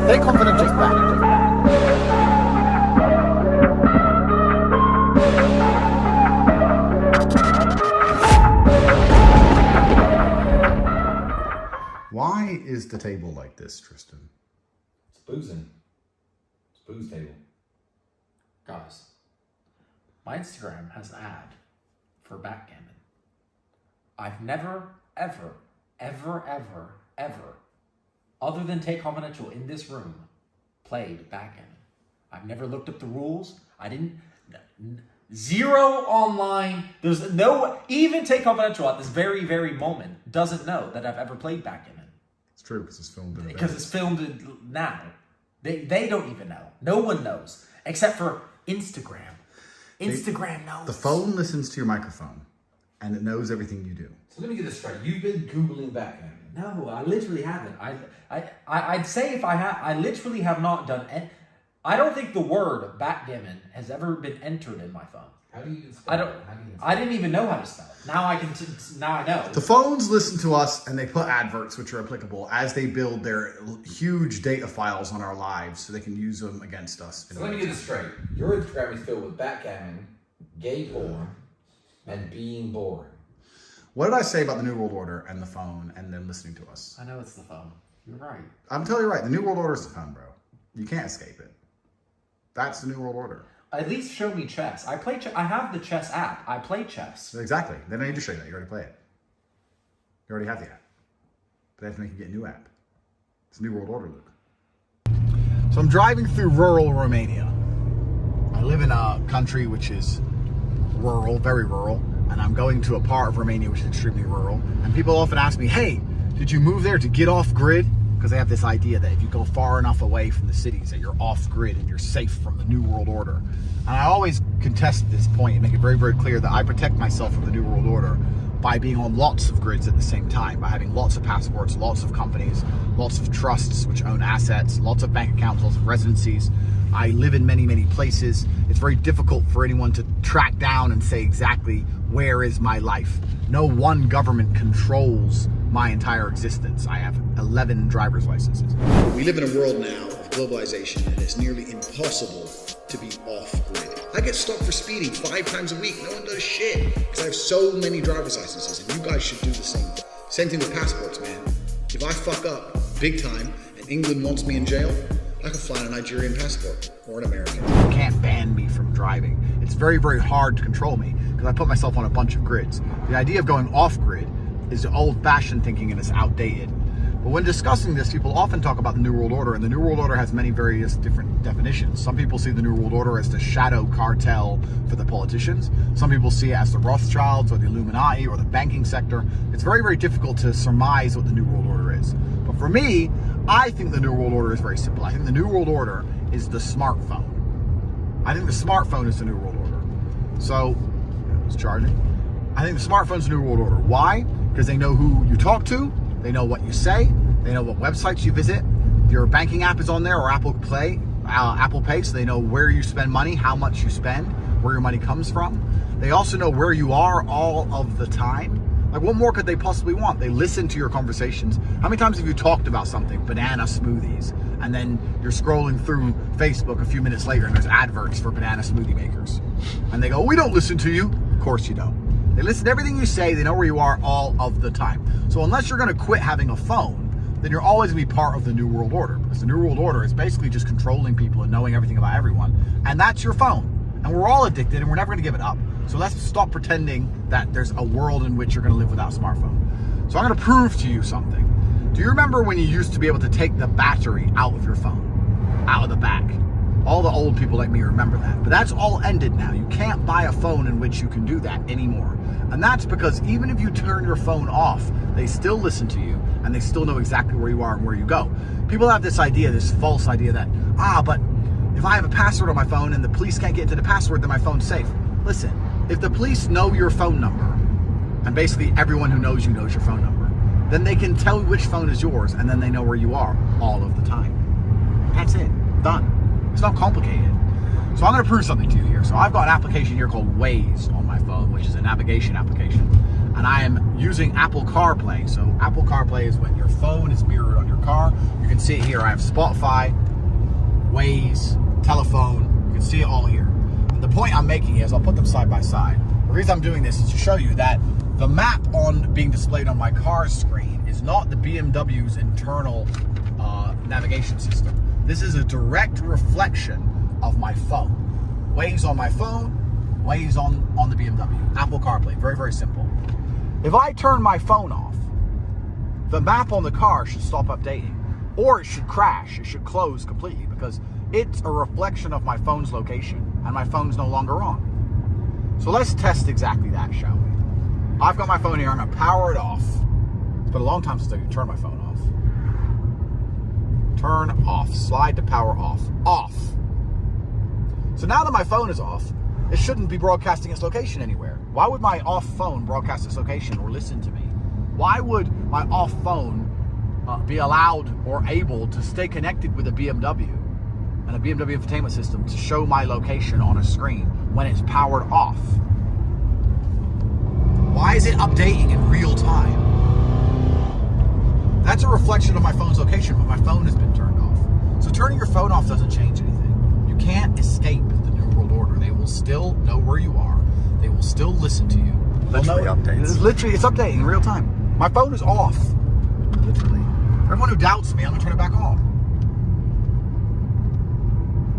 Take confidential back. Why is the table like this, Tristan? It's boozing. It's a booze table. Guys, my Instagram has an ad for backgammon. I've never, ever, other than Take Confidential in this room, played backgammon. I've never looked up the rules. I didn't. Zero online. There's no, even Take Confidential at this very, very moment doesn't know that I've ever played backgammon. It's true because it's filmed in Because it's filmed now. They don't even know. No one knows. Except for Instagram. Instagram knows. The phone listens to your microphone and it knows everything you do. So let me get this straight. You've been Googling backgammon. No, I literally haven't. I'd say if I have, I literally have not done it. I don't think the word backgammon has ever been entered in my phone. How do you spell it? I didn't even know how to spell it. Now I can. Now I know. The phones listen to us and they put adverts which are applicable as they build their huge data files on our lives so they can use them against us. So let me get this straight. Your Instagram is filled with backgammon, gay porn, and being boring. What did I say about the New World Order and the phone and them listening to us? I know it's the phone. You're right. I'm telling you right. The New World Order is the phone, bro. You can't escape it. That's the New World Order. At least show me chess. I play. I have the chess app. I play chess. Exactly. They don't need to show you that. You already play it. You already have the app. But they have to make you get a new app. It's New World Order, Luke. So I'm driving through rural Romania. I live in a country which is rural, very rural, and I'm going to a part of Romania which is extremely rural. And people often ask me, hey, did you move there to get off grid? Because they have this idea that if you go far enough away from the cities that you're off grid and you're safe from the New World Order. And I always contest this point and make it very, very clear that I protect myself from the New World Order by being on lots of grids at the same time, by having lots of passports, lots of companies, lots of trusts which own assets, lots of bank accounts, lots of residencies. I live in many, many places. It's very difficult for anyone to track down and say exactly where is my life. No one government controls my entire existence. I have 11 driver's licenses. We live in a world now of globalization and it's nearly impossible to be off-grid. I get stopped for speeding 5 times a week. No one does shit because I have so many driver's licenses and you guys should do the same. Same thing with passports, man. If I fuck up big time and England wants me in jail, I can fly on a Nigerian passport or an American. You can't ban me from driving. It's very, very hard to control me because I put myself on a bunch of grids. The idea of going off-grid is old-fashioned thinking and it's outdated. But when discussing this, people often talk about the New World Order, and the New World Order has many various different definitions. Some people see the New World Order as the shadow cartel for the politicians. Some people see it as the Rothschilds or the Illuminati or the banking sector. It's very, very difficult to surmise what the New World Order is. But for me, I think the New World Order is very simple. I think the New World Order is the smartphone. I think the smartphone is the New World Order. So, it's charging. I think the smartphone's the New World Order. Why? Because they know who you talk to, they know what you say, they know what websites you visit. Your banking app is on there or Apple Pay, so they know where you spend money, how much you spend, where your money comes from. They also know where you are all of the time. Like, what more could they possibly want? They listen to your conversations. How many times have you talked about something, banana smoothies, and then you're scrolling through Facebook a few minutes later and there's adverts for banana smoothie makers? And they go, we don't listen to you. Of course you don't. They listen to everything you say. They know where you are all of the time. So unless you're going to quit having a phone, then you're always going to be part of the New World Order. Because the New World Order is basically just controlling people and knowing everything about everyone. And that's your phone. And we're all addicted and we're never going to give it up. So let's stop pretending that there's a world in which you're going to live without a smartphone. So I'm going to prove to you something. Do you remember when you used to be able to take the battery out of your phone? Out of the back? All the old people like me remember that. But that's all ended now. You can't buy a phone in which you can do that anymore. And that's because even if you turn your phone off, they still listen to you and they still know exactly where you are and where you go. People have this idea, this false idea that, but if I have a password on my phone and the police can't get into the password, then my phone's safe. Listen, if the police know your phone number, and basically everyone who knows you knows your phone number, then they can tell which phone is yours and then they know where you are all of the time. That's it. Done. It's not complicated. So I'm going to prove something to you here. So I've got an application here called Waze on my phone, which is a navigation application. and I am using Apple CarPlay. So Apple CarPlay is when your phone is mirrored on your car. You can see it here. I have Spotify, Waze, telephone. You can see it all here. And the point I'm making is, I'll put them side by side. The reason I'm doing this is to show you that the map being displayed on my car's screen is not the BMW's internal navigation system. This is a direct reflection of my phone. Waze on my phone, Waze on the BMW. Apple CarPlay, very, very simple. If I turn my phone off, the map on the car should stop updating, or it should crash, it should close completely, because it's a reflection of my phone's location, and my phone's no longer on. So let's test exactly that, shall we? I've got my phone here, I'm gonna power it off. It's been a long time since I turned my phone off. Turn off, slide to power off, off. So now that my phone is off, it shouldn't be broadcasting its location anywhere. Why would my off phone broadcast its location or listen to me? Why would my off phone be allowed or able to stay connected with a BMW and a BMW infotainment system to show my location on a screen when it's powered off? Why is it updating in real time? That's a reflection of my phone's location, but my phone has been turned off. So turning your phone off doesn't change anything. You can't escape the New World Order. They will still know where you are. They will still listen to you. Literally updates. It's updating in real time. My phone is off. Literally. For everyone who doubts me, I'm gonna turn it back on.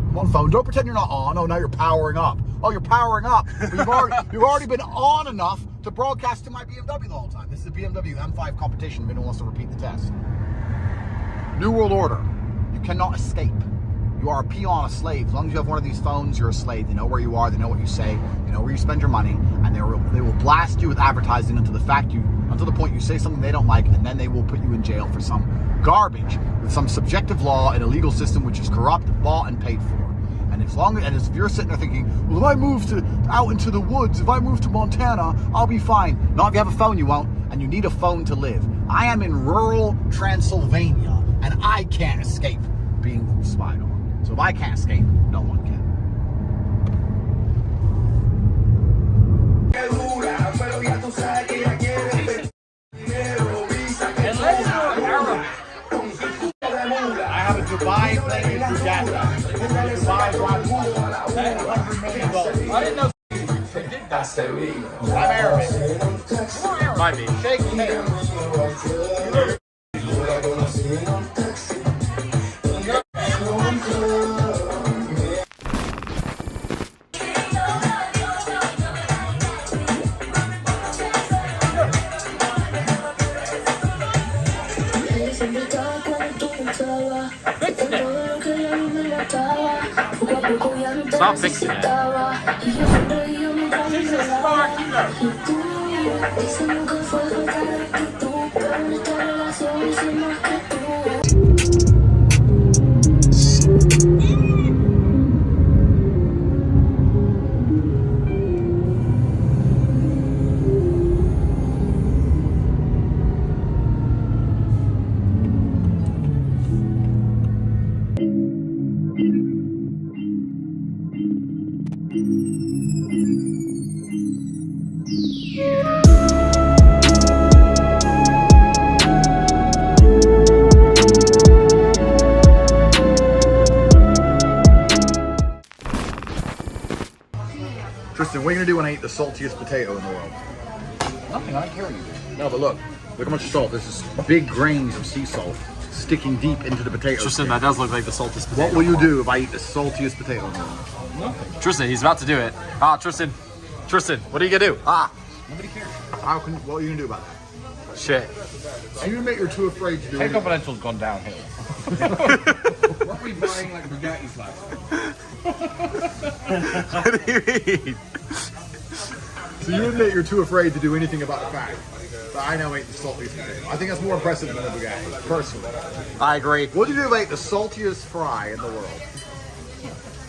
Come on, phone. Don't pretend you're not on. Oh, now you're powering up. Oh, you're powering up. But you've already been on enough to broadcast to my BMW the whole time. This is a BMW M5 competition. Anyone wants to repeat the test. New World Order. You cannot escape. You are a peon, a slave. As long as you have one of these phones, you're a slave. They know where you are. They know what you say. They know where you spend your money, and they will blast you with advertising until the point you say something they don't like, and then they will put you in jail for some garbage with some subjective law and a legal system which is corrupt, bought, and paid for. And if you're sitting there thinking, well, if I move out into the woods, if I move to Montana, I'll be fine. Not if you have a phone, you won't, and you need a phone to live. I am in rural Transylvania, and I can't escape being spied on. So if I can't escape, no one can. I have a Dubai plane in Uganda. Dubai drives $100 million. I didn't know they did that. I'm Arabic. Might be. Shake hands. Stop fixing it. Tristan, what are you gonna do when I eat the saltiest potato in the world? Nothing, I don't care what you do. No, but look how much salt. This is big grains of sea salt sticking deep into the potato. Tristan, that does look like the saltiest potato. What will you do if I eat the saltiest potato in the world? Nothing. Tristan, he's about to do it. Tristan, what are you gonna do? Nobody cares. What are you gonna do about that? Shit. So you admit you're too afraid to do Take it. Confidential's gone downhill. What are we buying like Bugattis like? What do you mean? So you admit you're too afraid to do anything about the fact that I now ate the saltiest potato. I think that's more impressive than the Bugatti, personally. I agree. What would you do if I ate the saltiest fry in the world?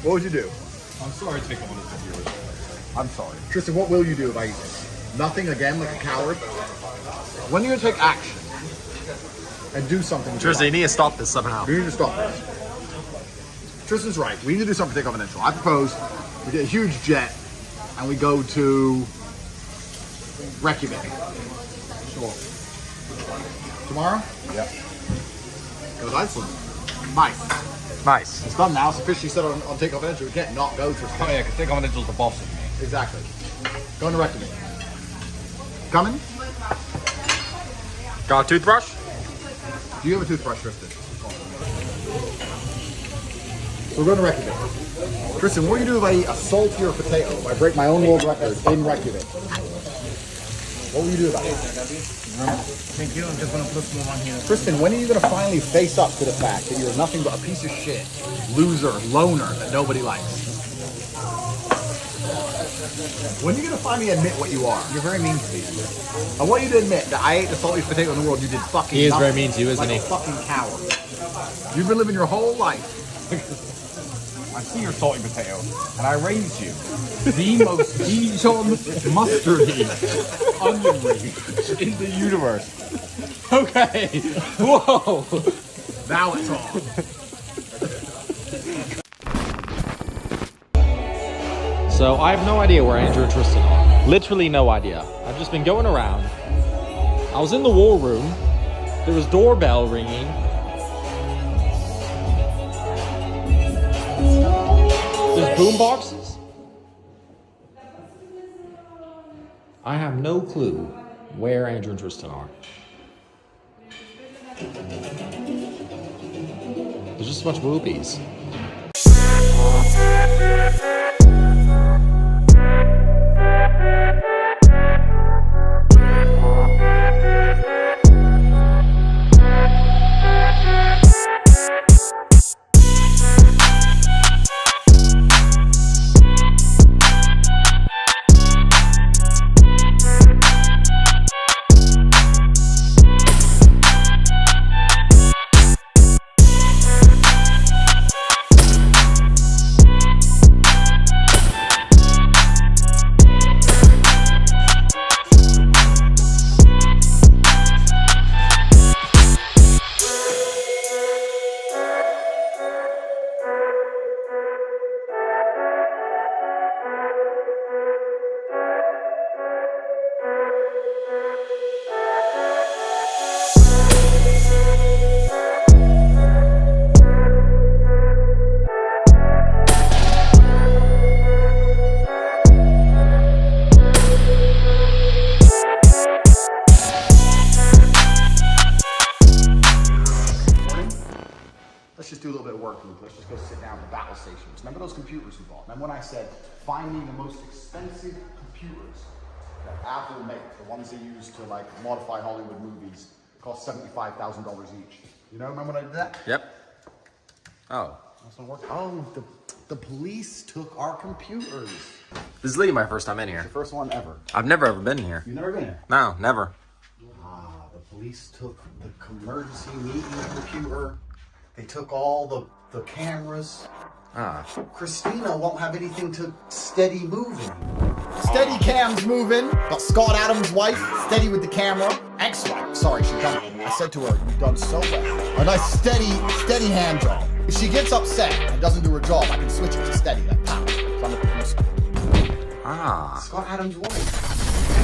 What would you do? I'm sorry to take on this video. I'm sorry. Tristan, what will you do if I eat this? Nothing again, like a coward? When are you going to take action and do something? Tristan, you need to stop this somehow. You need to stop this. Tristan's right. We need to do something confidential. I propose we get a huge jet and we go to Reykjavik. Sure. Tomorrow? Yeah. Go to Iceland. Nice. Nice. It's done now. It's officially said on Takeoff Entry. We can't not go to Oh yeah, because Takeoff Ninja's the boss of me. Exactly. Going to Reykjavik. Coming? Got a toothbrush? Do you have a toothbrush, Tristan? So we're going to Reykjavik. Tristan, what do you do if I eat a saltier potato? If I break my own world record in Reykjavik? What will you do about it? Thank you. I'm just gonna put some on here. Tristan, when are you going to finally face up to the fact that you're nothing but a piece of shit, loser, loner that nobody likes? When are you going to finally admit what you are? You're very mean to me. I want you to admit that I ate the saltiest potato in the world. You did fucking He is nothing. very mean to you, isn't Like he? a fucking coward. You've been living your whole life. I see your salty potato, and I raised you the most Dijon mustardy onion ring in the universe. Okay. Whoa. Now it's on. So I have no idea where Andrew and Tristan are. Literally no idea. I've just been going around. I was in the war room. There was doorbell ringing. There's boom boxes. I have no clue where Andrew and Tristan are. There's just a bunch of whoopies. Let's just do a little bit of work, Luke. Let's just go sit down at the battle stations. Remember those computers we bought? Remember when I said, find me the most expensive computers that Apple makes, the ones they use to like modify Hollywood movies, cost $75,000 each. You know, remember when I did that? Yep. Oh. That's not working. Oh, the police took our computers. This is literally my first time in here. The first one ever. I've never ever been here. You've never been here? No, never. Ah, the police took the emergency meeting computer. They took all the cameras. Ah. Christina won't have anything to steady moving. Steady cam's moving. Got Scott Adams' wife, steady with the camera. Ex-wife, sorry, she done it. I said to her, you've done so well. A nice steady hand job. If she gets upset and doesn't do her job, I can switch it to steady, like power. So I'm a producer. Ah. Scott Adams' wife.